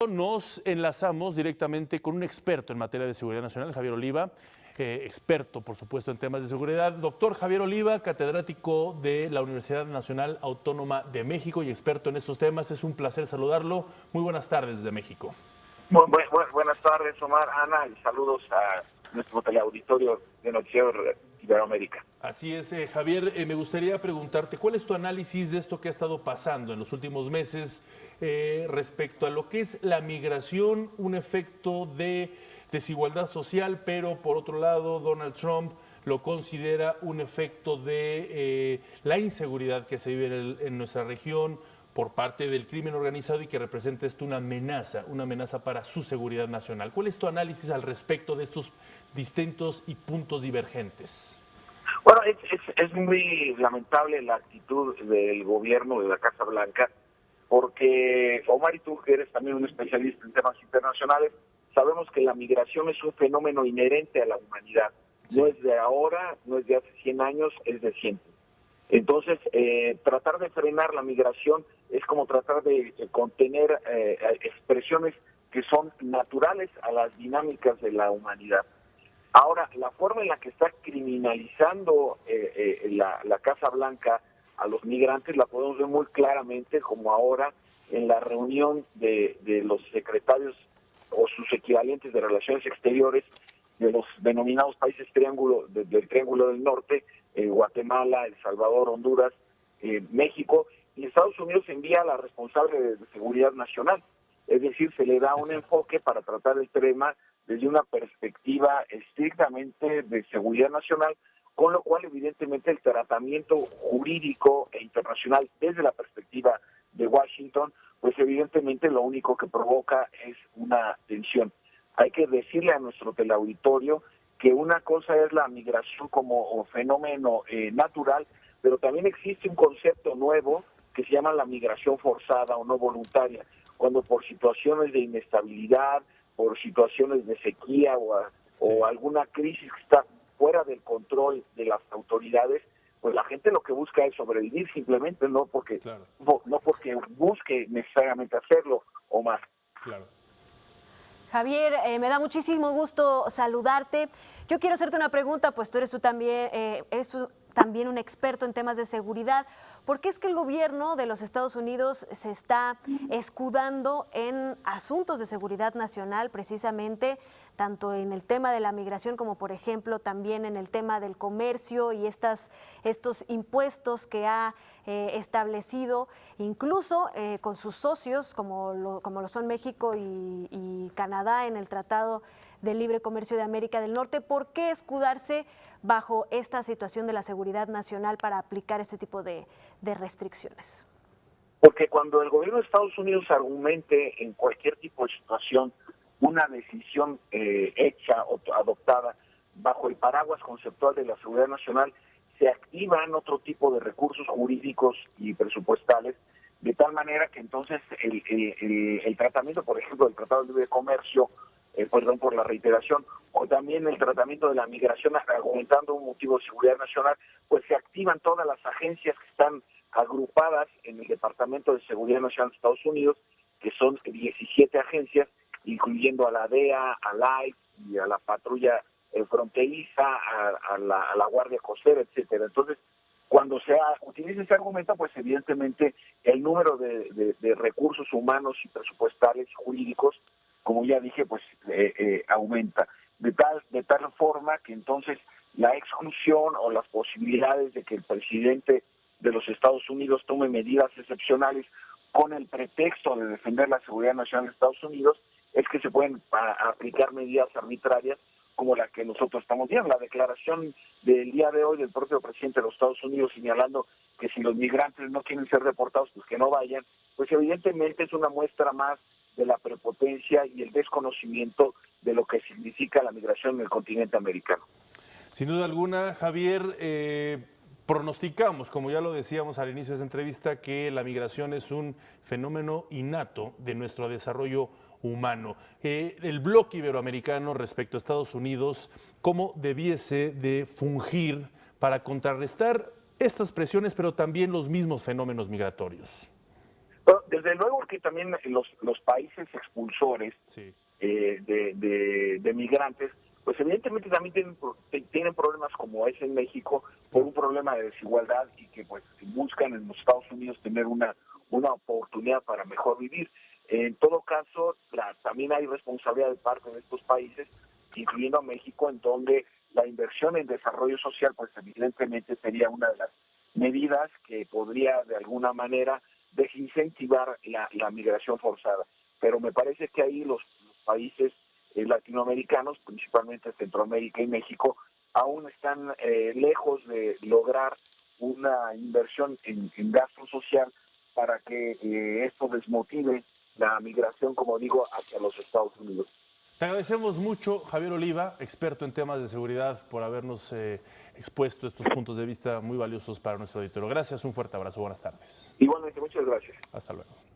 Nos enlazamos directamente con un experto en materia de seguridad nacional, Javier Oliva, experto, por supuesto, en temas de seguridad. Doctor Javier Oliva, catedrático de la Universidad Nacional Autónoma de México y experto en estos temas. Es un placer saludarlo. Muy buenas tardes desde México. Buenas tardes, Omar, Ana, y saludos a nuestro teleauditorio de Noticiero Iberoamérica. Así es, Javier, me gustaría preguntarte, ¿cuál es tu análisis de esto que ha estado pasando en los últimos meses respecto a lo que es la migración, un efecto de desigualdad social, pero por otro lado Donald Trump lo considera un efecto de la inseguridad que se vive en nuestra región por parte del crimen organizado y que representa esto una amenaza para su seguridad nacional? ¿Cuál es tu análisis al respecto de estos distintos y puntos divergentes? Bueno, es muy lamentable la actitud del gobierno de la Casa Blanca, porque Omar y tú, que eres también un especialista en temas internacionales, sabemos que la migración es un fenómeno inherente a la humanidad. Sí. No es de ahora, no es de hace 100 años, es de siempre. Entonces, tratar de frenar la migración es como tratar de contener expresiones que son naturales a las dinámicas de la humanidad. Ahora, la forma en la que está criminalizando la Casa Blanca a los migrantes la podemos ver muy claramente, como ahora en la reunión de los secretarios o sus equivalentes de Relaciones Exteriores de los denominados países del Triángulo del Norte, Guatemala, El Salvador, Honduras, México, y Estados Unidos envía a la responsable de Seguridad Nacional. Es decir, se le da un enfoque para tratar el tema desde una perspectiva estrictamente de seguridad nacional, con lo cual evidentemente el tratamiento jurídico e internacional desde la perspectiva de Washington, pues evidentemente lo único que provoca es una tensión. Hay que decirle a nuestro teleauditorio que una cosa es la migración como fenómeno natural, pero también existe un concepto nuevo que se llama la migración forzada o no voluntaria, cuando por situaciones de inestabilidad, por situaciones de sequía o alguna crisis que está fuera del control de las autoridades, pues la gente lo que busca es sobrevivir simplemente, no porque busque necesariamente hacerlo o más. Claro. Javier, me da muchísimo gusto saludarte. Yo quiero hacerte una pregunta, pues tú eres también un experto en temas de seguridad. ¿Por qué es que el gobierno de los Estados Unidos se está escudando en asuntos de seguridad nacional precisamente, tanto en el tema de la migración como, por ejemplo, también en el tema del comercio y estos impuestos que ha establecido, incluso con sus socios, como lo son México y Canadá en el Tratado de Libre Comercio de América del Norte? ¿Por qué escudarse bajo esta situación de la seguridad nacional para aplicar este tipo de restricciones? Porque cuando el gobierno de Estados Unidos argumente en cualquier tipo de situación una decisión hecha o adoptada bajo el paraguas conceptual de la seguridad nacional, se activan otro tipo de recursos jurídicos y presupuestales, de tal manera que entonces el tratamiento, por ejemplo, del Tratado de Libre Comercio, perdón por la reiteración, o también el tratamiento de la migración argumentando un motivo de seguridad nacional, pues se activan todas las agencias que están agrupadas en el Departamento de Seguridad Nacional de Estados Unidos, que son 17 agencias, incluyendo a la DEA, a ICE y a la patrulla fronteriza, a la Guardia Costera, etcétera. Entonces, cuando se utiliza ese argumento, pues evidentemente el número de recursos humanos y presupuestales y jurídicos, como ya dije, pues aumenta. De tal forma que entonces la exclusión o las posibilidades de que el presidente de los Estados Unidos tome medidas excepcionales con el pretexto de defender la seguridad nacional de Estados Unidos, es que se pueden aplicar medidas arbitrarias como la que nosotros estamos viendo. La declaración del día de hoy del propio presidente de los Estados Unidos señalando que si los migrantes no quieren ser deportados, pues que no vayan, pues evidentemente es una muestra más de la prepotencia y el desconocimiento de lo que significa la migración en el continente americano. Sin duda alguna, Javier, pronosticamos, como ya lo decíamos al inicio de esta entrevista, que la migración es un fenómeno innato de nuestro desarrollo humano. El bloque iberoamericano respecto a Estados Unidos, ¿cómo debiese de fungir para contrarrestar estas presiones, pero también los mismos fenómenos migratorios? Bueno, desde luego que también los países expulsores Sí. de migrantes, pues evidentemente también tienen problemas como es en México, por un problema de desigualdad y que pues buscan en los Estados Unidos tener una oportunidad para mejor vivir. En todo caso, también hay responsabilidad de parte de estos países, incluyendo a México, en donde la inversión en desarrollo social, pues evidentemente sería una de las medidas que podría de alguna manera desincentivar la migración forzada. Pero me parece que ahí los países latinoamericanos, principalmente Centroamérica y México, aún están lejos de lograr una inversión en gasto social para que esto desmotive la migración, como digo, hacia los Estados Unidos. Te agradecemos mucho, Javier Oliva, experto en temas de seguridad, por habernos expuesto estos puntos de vista muy valiosos para nuestro auditorio. Gracias, un fuerte abrazo, buenas tardes. Igualmente, muchas gracias. Hasta luego.